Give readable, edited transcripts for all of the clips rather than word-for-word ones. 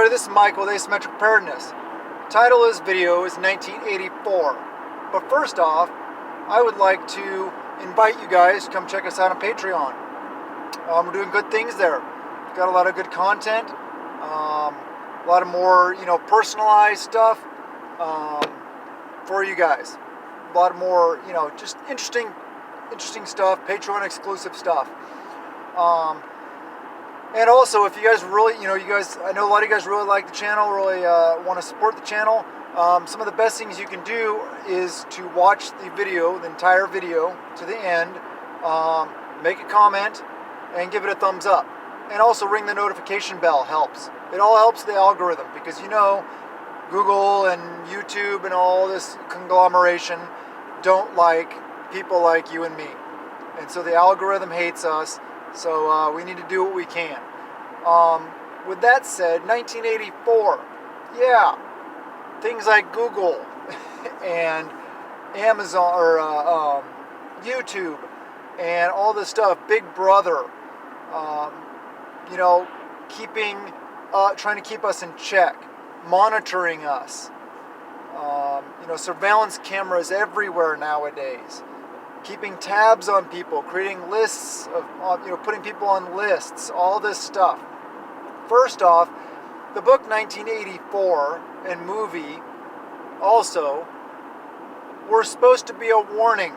everybody, this is Mike with Asymmetric Preparedness. Title of this video is 1984. But first off, I would like to invite you guys to come check us out on Patreon. We're doing good things there. We've got a lot of good content, a lot of more, personalized stuff for you guys. A lot more, just interesting stuff, Patreon exclusive stuff. And also, if you guys really, I know a lot of you guys really like the channel, really want to support the channel. Some of the best things you can do is to watch the video, the entire video to the end, make a comment, and give it a thumbs up. And also ring the notification bell helps. It all helps the algorithm because Google and YouTube and all this conglomeration don't like people like you and me. And so the algorithm hates us. So we need to do what we can. With that said, 1984, yeah, things like Google and Amazon or YouTube and all this stuff, Big Brother, trying to keep us in check, monitoring us, surveillance cameras everywhere nowadays. Keeping tabs on people, creating lists of, putting people on lists, all this stuff. First off, the book 1984 and movie also were supposed to be a warning,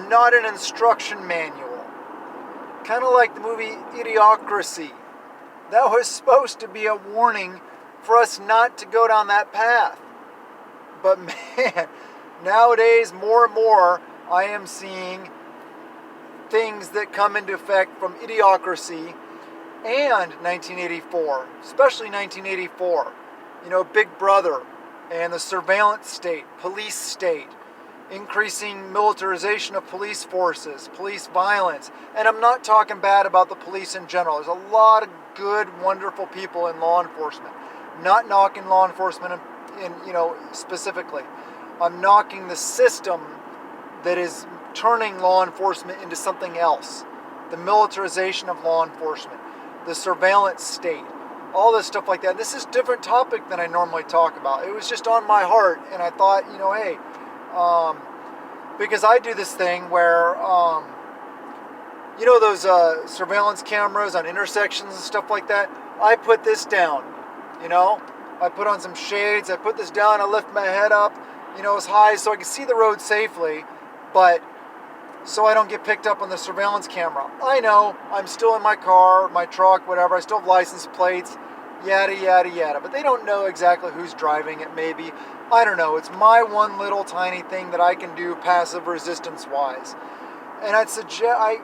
not an instruction manual. Kind of like the movie Idiocracy. That was supposed to be a warning for us not to go down that path. But man, nowadays more and more, I am seeing things that come into effect from Idiocracy and 1984, especially 1984. Big Brother and the surveillance state, police state, increasing militarization of police forces, police violence. And I'm not talking bad about the police in general. There's a lot of good, wonderful people in law enforcement. Not knocking law enforcement specifically. I'm knocking the system that is turning law enforcement into something else. The militarization of law enforcement, the surveillance state, all this stuff like that. This is a different topic than I normally talk about. It was just on my heart, and I thought, hey, because I do this thing where, those surveillance cameras on intersections and stuff like that, I put this down, I put on some shades, I put this down, I lift my head up, as high so I can see the road safely, but so I don't get picked up on the surveillance camera. I know, I'm still in my car, my truck, whatever, I still have license plates, yada, yada, yada, but they don't know exactly who's driving it, maybe. I don't know, it's my one little tiny thing that I can do passive resistance-wise. And I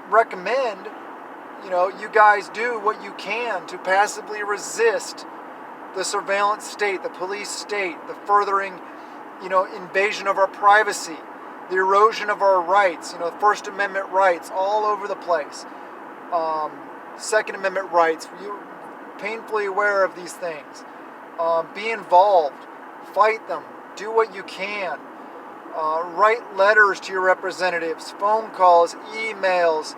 recommend, you guys do what you can to passively resist the surveillance state, the police state, the furthering invasion of our privacy, the erosion of our rights, First Amendment rights all over the place, Second Amendment rights. You're painfully aware of these things. Be involved, fight them, do what you can. Write letters to your representatives, phone calls, emails,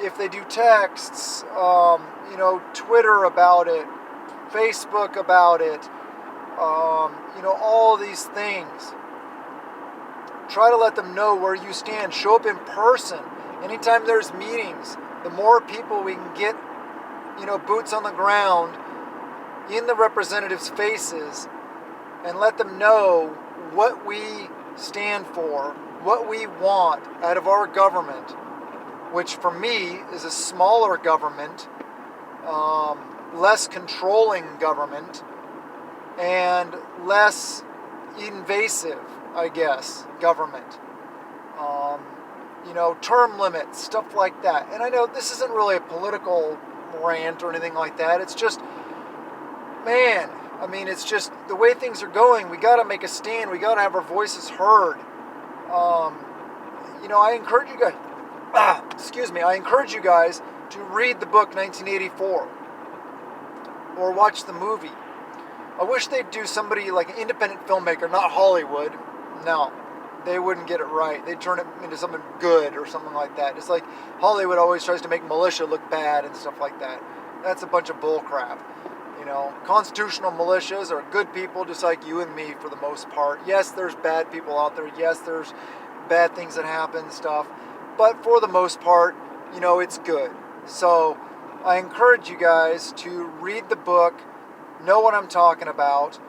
if they do texts, Twitter about it, Facebook about it, all these things. Try to let them know where you stand. Show up in person. Anytime there's meetings, the more people we can get, boots on the ground in the representatives' faces and let them know what we stand for, what we want out of our government, which for me is a smaller government, less controlling government, and less invasive, I guess, government. Term limits, stuff like that. And I know this isn't really a political rant or anything like that. It's just, it's just the way things are going. We got to make a stand. We got to have our voices heard. I encourage you guys, I encourage you guys to read the book 1984 or watch the movie. I wish they'd do somebody like an independent filmmaker, not Hollywood. No, they wouldn't get it right. They'd turn it into something good or something like that. It's like Hollywood always tries to make militia look bad and stuff like that. That's a bunch of bull crap. You know, constitutional militias are good people just like you and me for the most part. Yes, there's bad people out there. Yes, there's bad things that happen and stuff. But for the most part, you know, it's good. So I encourage you guys to read the book, know what I'm talking about,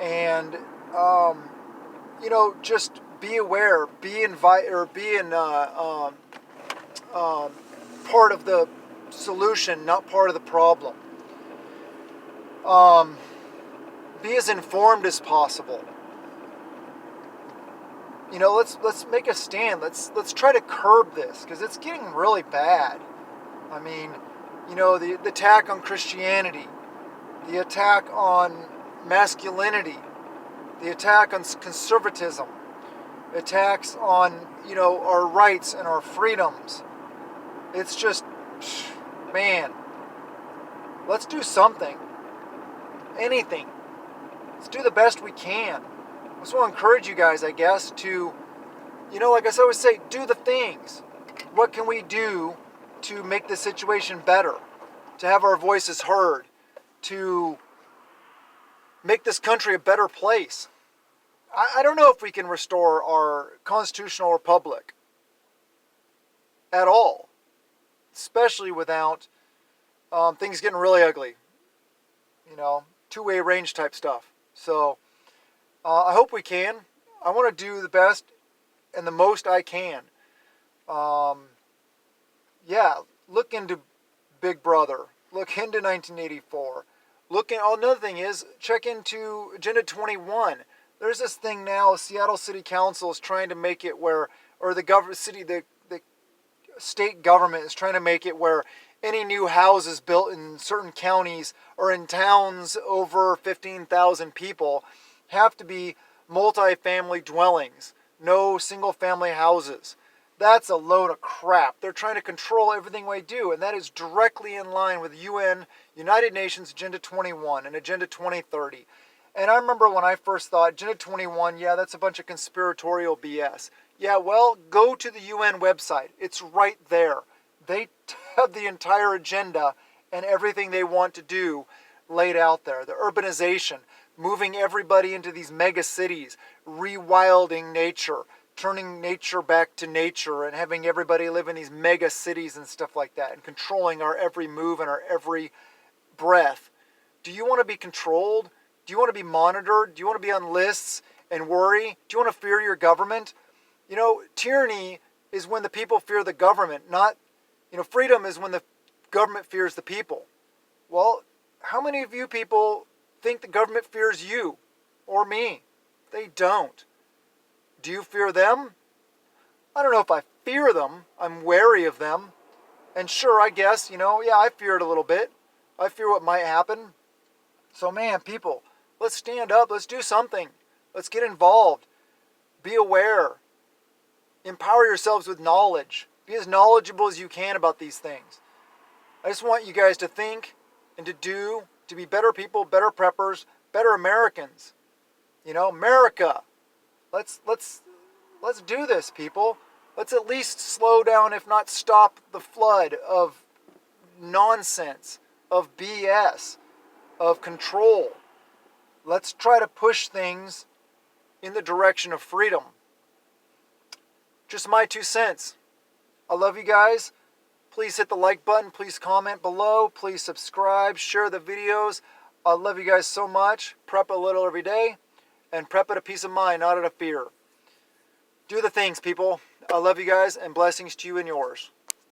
and, you know, just be aware, be part of the solution, not part of the problem. Be as informed as possible. You know, let's make a stand. Let's try to curb this because it's getting really bad. I mean, you know, the attack on Christianity, the attack on masculinity, the attack on conservatism, attacks on, you know, our rights and our freedoms. It's just, man, let's do something. Anything. Let's do the best we can. I just want to encourage you guys, I guess, to, you know, like I always say, do the things. What can we do to make the situation better? To have our voices heard? To make this country a better place? I don't know if we can restore our constitutional republic at all, especially without things getting really ugly. You know, two-way range type stuff. So I hope we can. I want to do the best and the most I can. Yeah, look into Big Brother. Look into 1984. Another thing is, check into Agenda 21. There's this thing now, Seattle City Council is trying to make it where, or the state government is trying to make it where any new houses built in certain counties or in towns over 15,000 people have to be multi-family dwellings, no single-family houses. That's a load of crap. They're trying to control everything we do, and that is directly in line with United Nations Agenda 21 and Agenda 2030. And I remember when I first thought, Agenda 21, yeah, that's a bunch of conspiratorial BS. Yeah, well, go to the UN website. It's right there. They have the entire agenda and everything they want to do laid out there. The urbanization, moving everybody into these mega cities, rewilding nature, turning nature back to nature, and having everybody live in these mega cities and stuff like that, and controlling our every move and our every breath. Do you want to be controlled? Do you want to be monitored? Do you want to be on lists and worry? Do you want to fear your government? You know, tyranny is when the people fear the government, not, you know, freedom is when the government fears the people. Well, how many of you people think the government fears you or me? They don't. Do you fear them? I don't know if I fear them. I'm wary of them. And sure, I guess, you know, yeah, I fear it a little bit. I fear what might happen. So, man, people, let's stand up. Let's do something. Let's get involved. Be aware. Empower yourselves with knowledge. Be as knowledgeable as you can about these things. I just want you guys to think and to be better people, better preppers, better Americans. You know, America. Let's do this, people. Let's at least slow down, if not stop, the flood of nonsense, of BS, of control. Let's try to push things in the direction of freedom. Just my 2 cents. I love you guys. Please hit the like button. Please comment below. Please subscribe. Share the videos. I love you guys so much. Prep a little every day. And prep at a peace of mind, not out of fear. Do the things, people. I love you guys, and blessings to you and yours.